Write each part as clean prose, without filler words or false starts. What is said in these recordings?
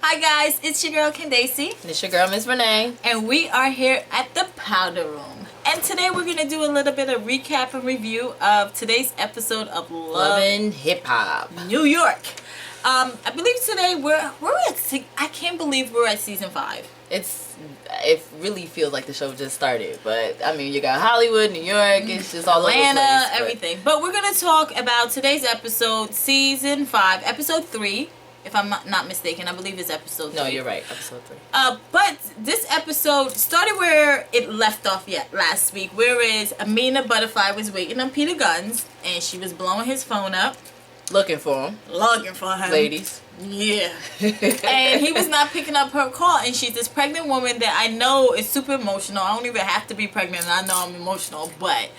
Hi guys, it's your girl Candace. It's your girl Miss Renee. And we are here at the Powder Room. And today we're going to do a little bit of recap and review of today's episode of Lovin' Hip Hop New York. I believe today we're at, I can't believe we're at season 5. It really feels like the show just started, but I mean, you got Hollywood, New York, it's just all Atlanta, over the place, everything. But we're going to talk about today's episode, season 5, episode 3. If I'm not mistaken, I believe it's episode 3. No, you're right, episode 3. But this episode started where it left off last week, whereas Amina Butterfly was waiting on Peter Gunz, and she was blowing his phone up. Looking for him. Ladies. Yeah. And he was not picking up her call, and she's this pregnant woman that I know is super emotional. I don't even have to be pregnant, and I know I'm emotional, but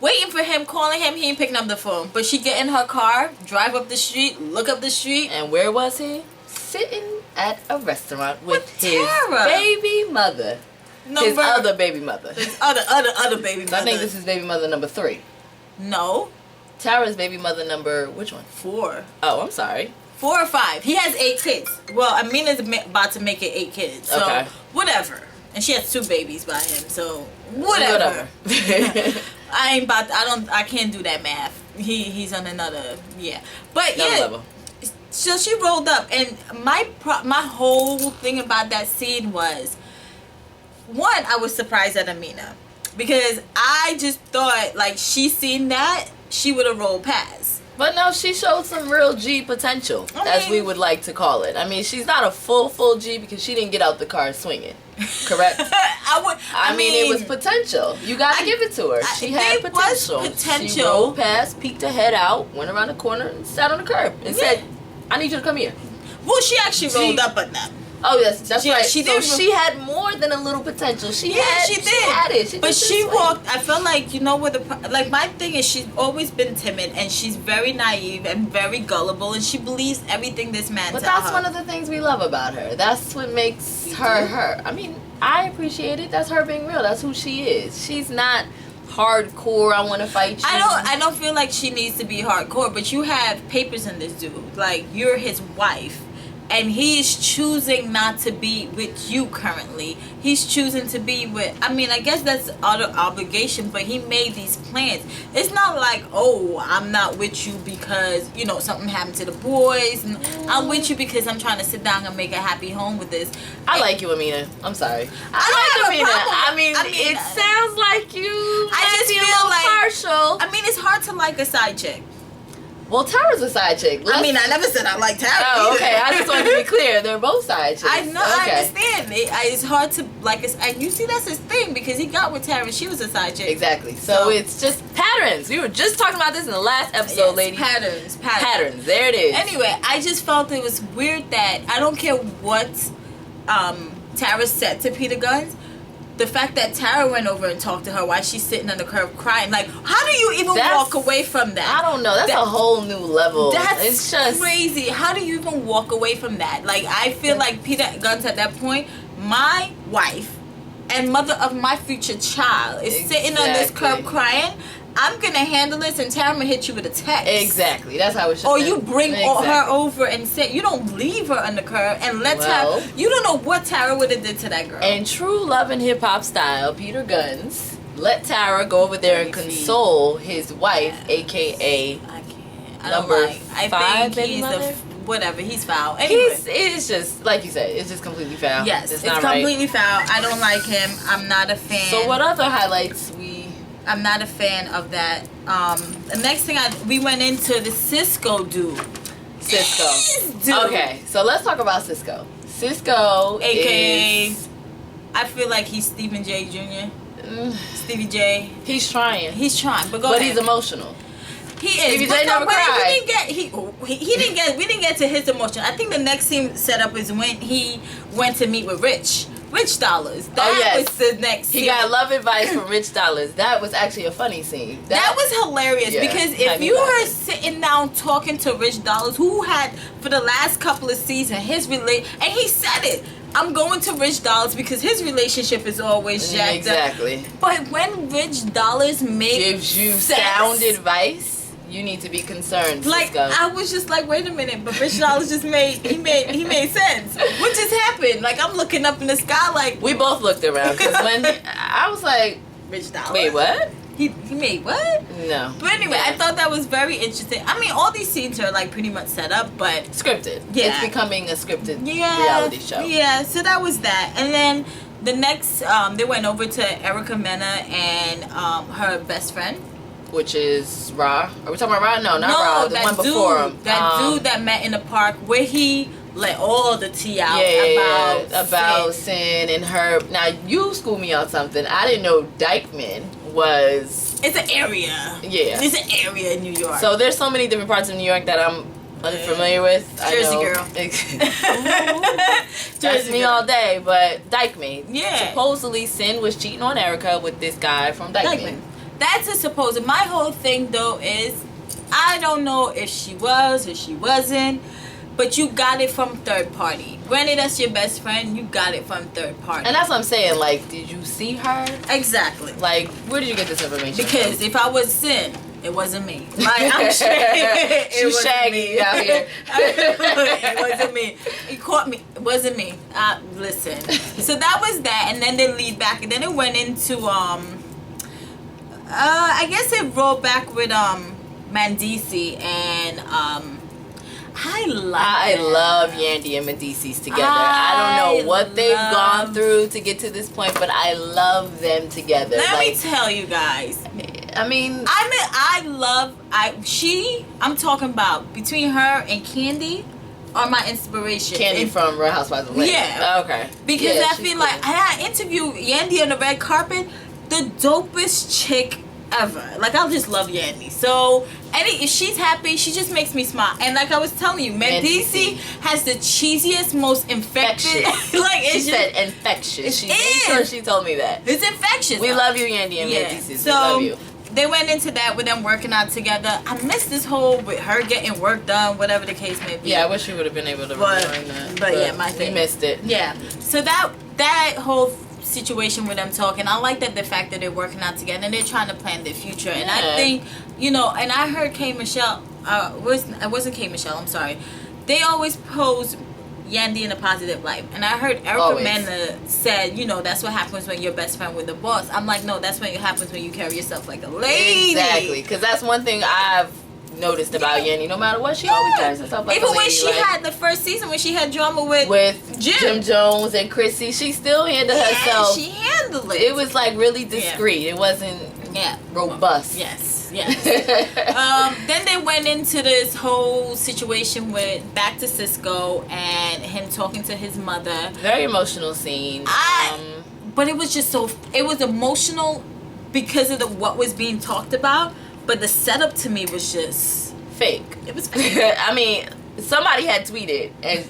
waiting for him, calling him, he ain't picking up the phone. But she get in her car, drive up the street, look up the street. And where was he? Sitting at a restaurant with his Tara. baby mother. His other baby mother. His other baby mother. I think this is baby mother number 3. No. Tara's baby mother number, which one? 4. Oh, I'm sorry. 4 or 5. He has 8 kids. Well, Amina's about to make it 8 kids. So, okay. Whatever. And she has 2 babies by him. So, whatever. I can't do that math. He's on another, yeah. But another yeah. level. So she rolled up, and my whole thing about that scene was, one, I was surprised at Amina, because I just thought, like, she seen that, she would have rolled past. But no, she showed some real G potential, as we would like to call it. I mean, she's not a full G because she didn't get out the car swinging. Correct? I mean, it was potential. You got to give it to her. She had potential. She rolled past, peeked her head out, went around the corner, and sat on the curb and said, I need you to come here. Well, she actually rolled up on that. Oh, yes, that's right. She did. So she had more than a little potential. She did. She had it. But she walked, I felt like, you know what, like, my thing is, she's always been timid, and she's very naive and very gullible, and she believes everything this man tells her. But that's one of the things we love about her. That's what makes her her. I mean, I appreciate it. That's her being real. That's who she is. She's not hardcore, I want to fight you. I don't feel like she needs to be hardcore, but you have papers in this dude. Like, you're his wife. And he's choosing not to be with you currently. He's choosing to be with, I mean, I guess that's other obligation, but he made these plans. It's not like, oh, I'm not with you because, you know, something happened to the boys. I'm with you because I'm trying to sit down and make a happy home with this. I like you, Amina. I'm sorry. I like Amina. I mean, it sounds like you I just feel like partial. I mean, it's hard to like a side chick. Well, Tara's a side chick. I mean, I never said I liked Tara. Oh, okay. I just wanted to be clear. They're both side chicks. I know. Okay. I understand. It's hard to like. And you see, that's his thing because he got with Tara. She was a side chick. Exactly. So it's just patterns. We were just talking about this in the last episode, lady. Patterns. There it is. Anyway, I just felt it was weird that I don't care what Tara said to Peter Gunz. The fact that Tara went over and talked to her while she's sitting on the curb crying. Like, how do you even walk away from that? I don't know. That's a whole new level. It's just crazy. How do you even walk away from that? Like, I feel like Peter Gunz at that point, my wife and mother of my future child is sitting on this curb crying. I'm going to handle this, and Tara going to hit you with a text. Exactly. That's how it should Or be. you bring her over and say, you don't leave her on the curb and let Tara. You don't know what Tara would have did to that girl. In true love and hip-hop style, Peter Gunz let Tara go over there and console his wife, a.k.a. number 5 baby mother. Whatever, he's foul. Anyway. It's just, like you said, it's just completely foul. Yes, it's completely foul. I don't like him. I'm not a fan. So what other highlights I'm not a fan of that. The next thing we went into the Cisco dude. Cisco. Okay, so let's talk about Cisco. Cisco, AKA, I feel like he's Stephen J. Jr. Stevie J. He's trying, but go ahead. He's emotional. He is. Stevie J never cried. We didn't get to his emotion. I think the next scene set up is when he went to meet with Rich Dollas. That was the next scene. He got love advice from Rich Dollas. That was actually a funny scene. That was hilarious because if you were sitting down talking to Rich Dollas, who had for the last couple of seasons and he said it. I'm going to Rich Dollas because his relationship is always jacked up. Exactly. But when Rich Dollas gives you sound advice, You need to be concerned, Like, Cisco. I was just like, wait a minute, but Rich Dollas just made sense. What just happened? Like, I'm looking up in the sky like... We both looked around, because when I was like... Rich Dollas? Wait, what? He made what? No. But anyway, I thought that was very interesting. I mean, all these scenes are like pretty much set up, but... Scripted. Yeah. It's becoming a scripted reality show. Yeah, so that was that. And then the next, they went over to Erica Mena and her best friend. Which is Ra. Are we talking about Ra? No, not Ra. The one before him. That dude that met in the park where he let all the tea out about Sin and her. Now, you schooled me on something. I didn't know Dykeman was... It's an area. Yeah. It's an area in New York. So there's so many different parts of New York that I'm unfamiliar with. Jersey girl. Jersey me all day, but Dykeman. Yeah. Supposedly Sin was cheating on Erica with this guy from Dykeman. That's a supposed. My whole thing though is, I don't know if she was or she wasn't, but you got it from third party. Granted, that's your best friend. You got it from third party. And that's what I'm saying. Like, did you see her? Exactly. Like, where did you get this information? Because if I was Sin, it wasn't me. Like, I'm sure it was shaggy out here. It wasn't me. It caught me. It wasn't me. Listen. So that was that, and then they lead back, and then it went into I guess it rolled back with Mendeecees and I love Yandy and Mendeecees together. I don't know what they've gone through to get to this point, but I love them together. Let me tell you guys. I'm talking about between her and Candy are my inspiration. Candy from Real Housewives of Atlanta. Yeah. Okay. Because I feel like I interviewed Yandy on the red carpet, the dopest chick ever. Like, I just love Yandy. So if she's happy, she just makes me smile. And like I was telling you, Mendeecees has the cheesiest, most infectious. Like, she said infectious. She made sure she told me that. It's infectious. We love you, Yandy and Mendeecees. So, we love you. They went into that with them working out together. I missed this whole with her getting work done, whatever the case may be. Yeah, I wish we would have been able to rewind that. But yeah, my thing. We missed it. Yeah. So that whole situation with them talking, I like that the fact that they're working out together and they're trying to plan their future. And I think, and I heard K. Michelle, it wasn't K. Michelle, I'm sorry. They always pose Yandy in a positive light. And I heard Erica Mena said, that's what happens when you're best friend with the boss. I'm like, no, that's what happens when you carry yourself like a lady. Exactly. Because that's one thing I've noticed about Yandy. No matter what, she always carries herself like a lady. Even when she had the first season when she had drama with Jim Jones and Chrissy, she still handled herself. She handled it. It was like really discreet. It wasn't robust. Yes. Then they went into this whole situation with back to Cisco and him talking to his mother. Very emotional scene. But it was just it was emotional because of what was being talked about. But the setup to me was just fake. It was fake. I mean, somebody had tweeted, and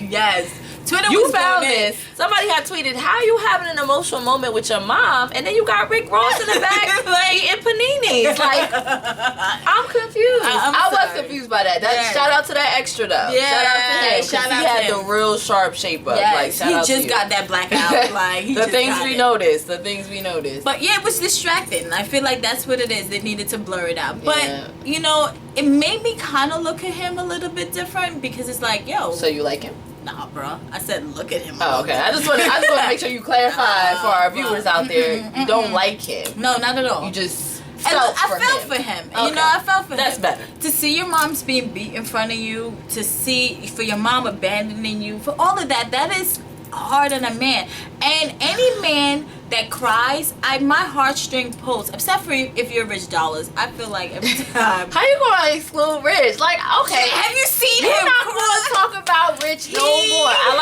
yes, Twitter you was found this. Somebody had tweeted, "How you having an emotional moment with your mom, and then you got Rick Ross in the back eating paninis?" Like, I'm confused. I was confused by that. Shout out to that extra though. Yeah, shout out to him. Shout out he had the real sharp shape up. Yes, like, shout out he just to got that blackout. Like the things we noticed. The things we noticed. But yeah, it was distracting. I feel like that's what it is. They needed to blur it out. But it made me kind of look at him a little bit different because it's like, yo. So you like him? Nah, bro. I said look at him. Oh, okay. I just want to make sure you clarify for our viewers out there. You don't like him. No, not at all. You just I felt for him. Okay. I felt for him. That's better. To see your mom's being beat in front of you, for your mom abandoning you, for all of that, that is hard on a man. And any man that cries, my heartstring pulls. Except for if you're Rich Dollas. I feel like every time. How you gonna exclude Rich? Like, okay. Have you seen him? We're not gonna talk about Rich no more. I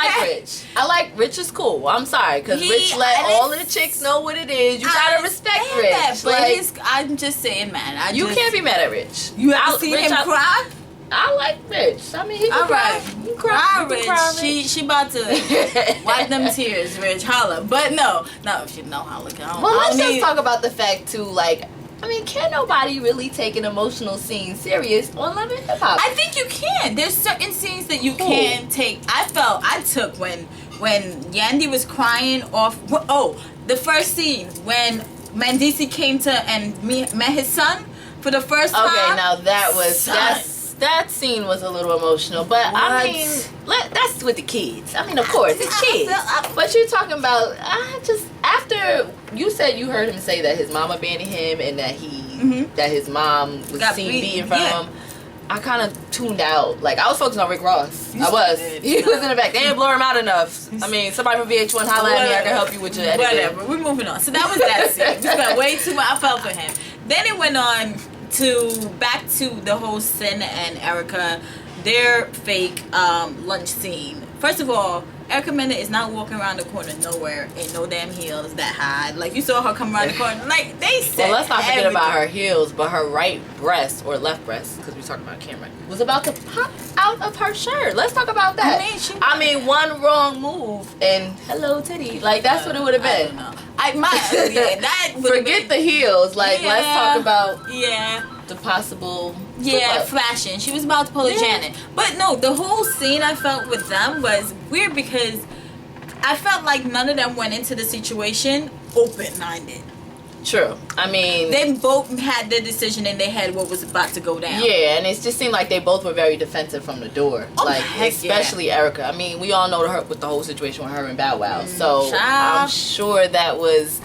like Rich. Rich is cool. I'm sorry, because Rich let all of the chicks know what it is. You gotta respect Rich. That, but I'm just saying, man. You can't be mad at Rich. You ever seen him cry? I like Rich. I mean, he can cry. You can cry, Rich. She about to wipe them tears, Rich. Holla. But no, if you know how look at home. Well, let's just talk about the fact too, like, I mean, can nobody really take an emotional scene serious on Love and Hip Hop? I think you can. There's certain scenes that you can take. I took when Yandy was crying off. Oh, the first scene when Mendeecees came to and met his son. for the first time. Okay, now that scene was a little emotional, but what? I mean, that's with the kids. I mean, of course, it's kids. But you're talking about, after you said you heard him say that his mom abandoned him and that that his mom was seen beating from him, I kind of tuned out. Like, I was focusing on Rick Ross. He was in the back. They didn't blow him out enough. I mean, somebody from VH1 holla at me. I can help you with your editing. Whatever. We're moving on. So that was that scene. We spent way too much. I felt for him. Then it went on back to the whole Sin and Erica, their fake lunch scene. First of all, Erica Mena is not walking around the corner nowhere in no damn heels that high. Like, you saw her come around the corner. Like, they said well, let's not forget about her heels, but her right breast, or left breast, because we're talking about camera, was about to pop out of her shirt. Let's talk about that. I mean, one wrong move, and hello, titty. Like, that's what it would have been. I don't know. That forget the heels. Like, let's talk about the possible flashing. She was about to pull a Janet. But no, the whole scene I felt with them was weird because I felt like none of them went into the situation open-minded. True. I mean, they both had their decision in their head what was about to go down. Yeah, and it just seemed like they both were very defensive from the door. Like, especially Erica. I mean, we all know her with the whole situation with her and Bow Wow. So I'm sure that was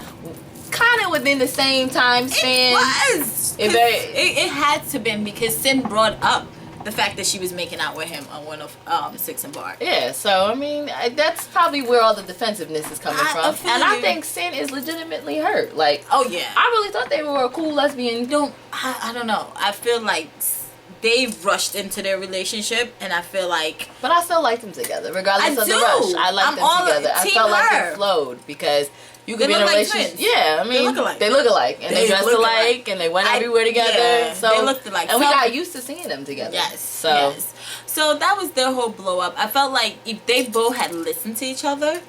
kind of within the same time span. It was. It had to been because Sin brought up the fact that she was making out with him on one of Six and Bar. Yeah, so I mean, that's probably where all the defensiveness is coming from. And I think Sin is legitimately hurt. Like, oh yeah, I really thought they were a cool lesbian. I don't know. I feel like they rushed into their relationship, and I feel like. But I still liked them together, regardless of the rush. I liked them together. I felt like it flowed because. You could be in a relationship. Yeah, I mean, they look alike. And they dressed alike, and they went everywhere together. Yeah, so they looked alike. And we got used to seeing them together. Yes. So that was their whole blow up. I felt like if they both had listened to each other,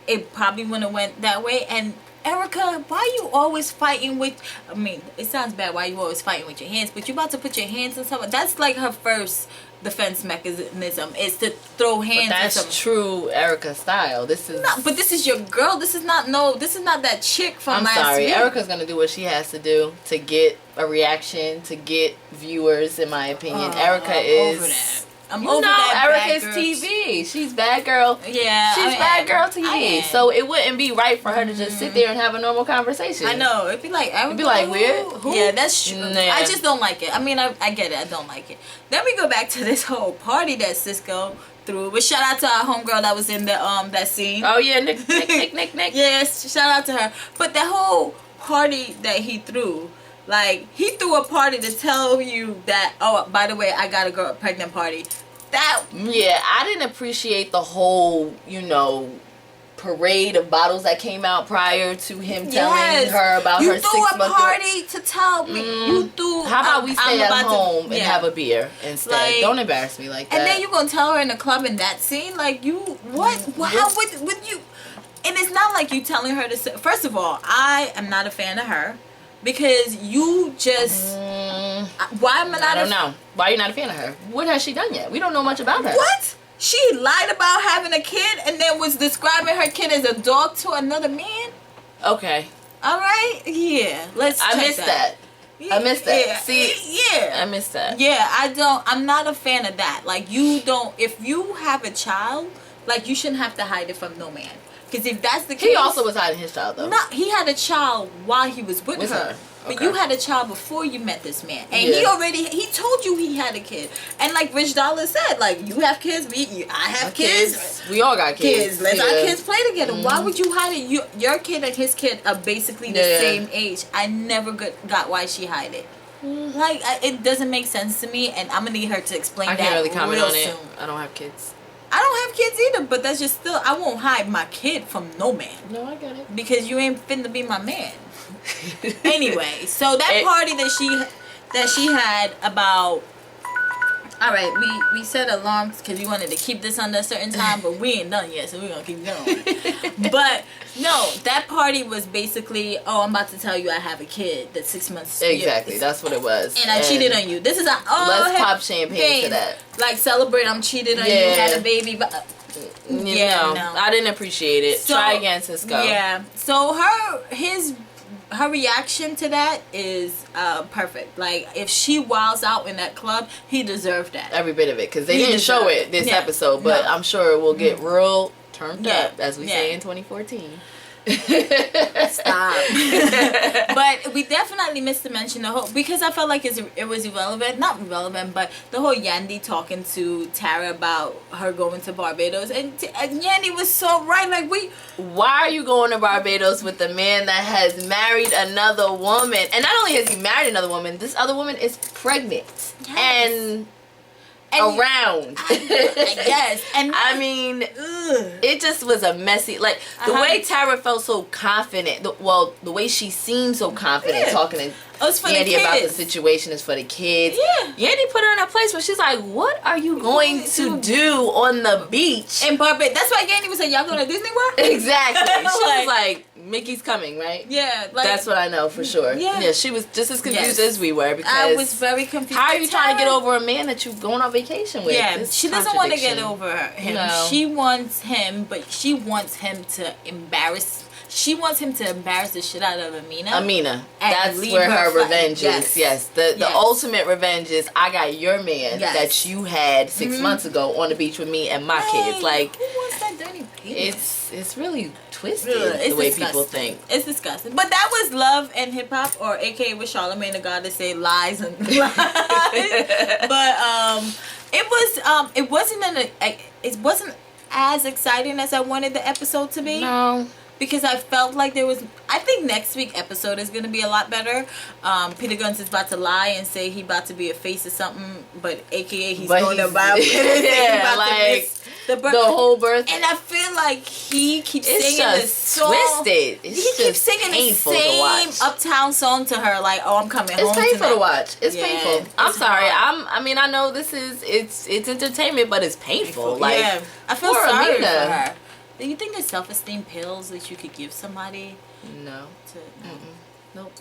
it probably wouldn't have went that way. And Erica, why you always fighting with? I mean, it sounds bad. Why you always fighting with your hands? But you about to put your hands in something. That's like her first defense mechanism is to throw hands. But that's true Erica style. This is but this is your girl. This is not that chick from last I'm sorry. week. Erica's gonna do what she has to do to get a reaction, to get viewers. In my opinion, Erica is. Over that. Erica's TV. She's bad girl. Yeah, she's bad girl TV. So it wouldn't be right for her to just sit there and have a normal conversation. I know. It'd be like weird. Who? Yeah, that's true. Nah. I just don't like it. I mean, I get it. I don't like it. Then we go back to this whole party that Cisco threw. But shout out to our homegirl that was in the that scene. Oh yeah, Nick. Yes, shout out to her. But the whole party that he threw. Like, he threw a party to tell you that, oh, by the way, I got a girl pregnant party. Yeah, I didn't appreciate the whole, parade of bottles that came out prior to him telling her about her 6 months. You threw a party to tell me. You threw. How about we stay at home and have a beer instead? Like, don't embarrass me like that. And then you gonna tell her in the club in that scene? Like, how would you? And it's not like you telling her to say. First of all, I am not a fan of her. Because you just... why am I not... I don't know. Why are you not a fan of her? What has she done yet? We don't know much about her. What? She lied about having a kid and then was describing her kid as a dog to another man? Okay. All right? Yeah. I missed that. I missed that. Yeah. See? Yeah. I missed that. Yeah, I'm not a fan of that. Like, you don't... If you have a child, like, you shouldn't have to hide it from no man. Because if that's the case... He also was hiding his child, though. No, he had a child while he was with her. Okay. But you had a child before you met this man. And he told you he had a kid. And like Rich Dollas said, like, you have kids, I have kids. We all got kids. Let our kids play together. Why would you hide it? Your kid and his kid are basically the same age. I never got why she hid it. Like, it doesn't make sense to me. And I'm going to need her to explain that. I can't really comment on it. Soon. I don't have kids. I don't have kids either, but that's just still, I won't hide my kid from no man. No, I get it. Because you ain't finna be my man. Anyway, so that party that she had about... All right, we set alarms because we wanted to keep this under a certain time, but we ain't done yet, so we're going to keep going. But, no, that party was basically, oh, I'm about to tell you I have a kid that's 6 months. Exactly, that's what it was. And I cheated on you. This is let's pop champagne to that. Like, celebrate, I'm cheated on you, had a baby, but... No, I didn't appreciate it. So, try again, Cisco. Yeah. So his her reaction to that is perfect. Like, if she wilds out in that club, he deserved that. Every bit of it, because they didn't show it this episode, but I'm sure it will get real turned up, as we say in 2014. Stop. But we definitely missed to mention the whole, because I felt like it was irrelevant, not irrelevant, but the whole Yandy talking to Tara about her going to Barbados, and Yandy was so right. Like, why are you going to Barbados with a man that has married another woman? And not only has he married another woman, this other woman is pregnant and around. Yes. And I mean, it just was a messy, like, the way Tara felt so confident, the way she seemed so confident talking to Yandy about the situation is for the kids. Yandy put her in a place where she's like, what are you going to do on the beach in Barbados? That's why Yandy was like, y'all going to Disney World? Exactly. She was like, Mickey's coming, right? Yeah. Like, that's what I know for sure. Yeah, she was just as confused as we were, because I was very confused. How are you trying to get over a man that you're going on vacation with? Yeah, she doesn't want to get over him. No. She wants him, but she wants him to embarrass. She wants him to embarrass the shit out of Amina. That's where her revenge is. Yes. The ultimate revenge is, I got your man that you had 6 months ago on the beach with me and my kids. Like, who wants that dirty penis? It's really twisted the way people think. It's disgusting. But that was Love and Hip Hop, or AKA with Charlamagne the God to say lies and lies. But it wasn't as exciting as I wanted the episode to be. No. Because I felt like I think next week's episode is going to be a lot better. Peter Gunz is about to lie and say he about to be a face or something, but AKA he's going to buy the whole birth. And I feel like he keeps singing the song. Twisted. He keeps singing the same Uptown song to her, like, oh, I'm coming home. It's painful to watch. It's painful. I'm sorry. I know this is it's entertainment, but it's painful. Like, I feel sorry for her. Do you think there's self-esteem pills that you could give somebody? No. Nope.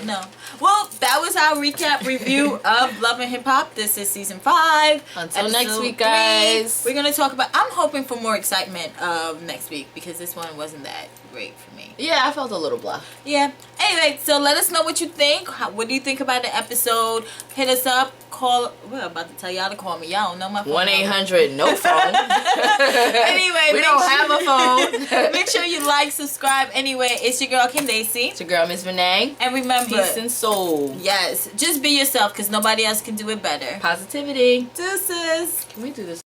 No. Well, that was our recap review of Love and Hip Hop. This is season 5. Until next week, guys. We're going to talk about... I'm hoping for more excitement next week, because this one wasn't that great for me. Yeah, I felt a little blah. Yeah. Anyway, so let us know what you think. What do you think about the episode? Hit us up. Call... We're about to tell y'all to call me. Y'all don't know my phone. 1-800 no phone. Anyway, we don't have a phone. Make sure you like, subscribe. Anyway, it's your girl Kim Daisy. It's your girl Miss Renee. And remember, peace and soul. Yes, just be yourself, because nobody else can do it better. Positivity. Deuces. Can we do this?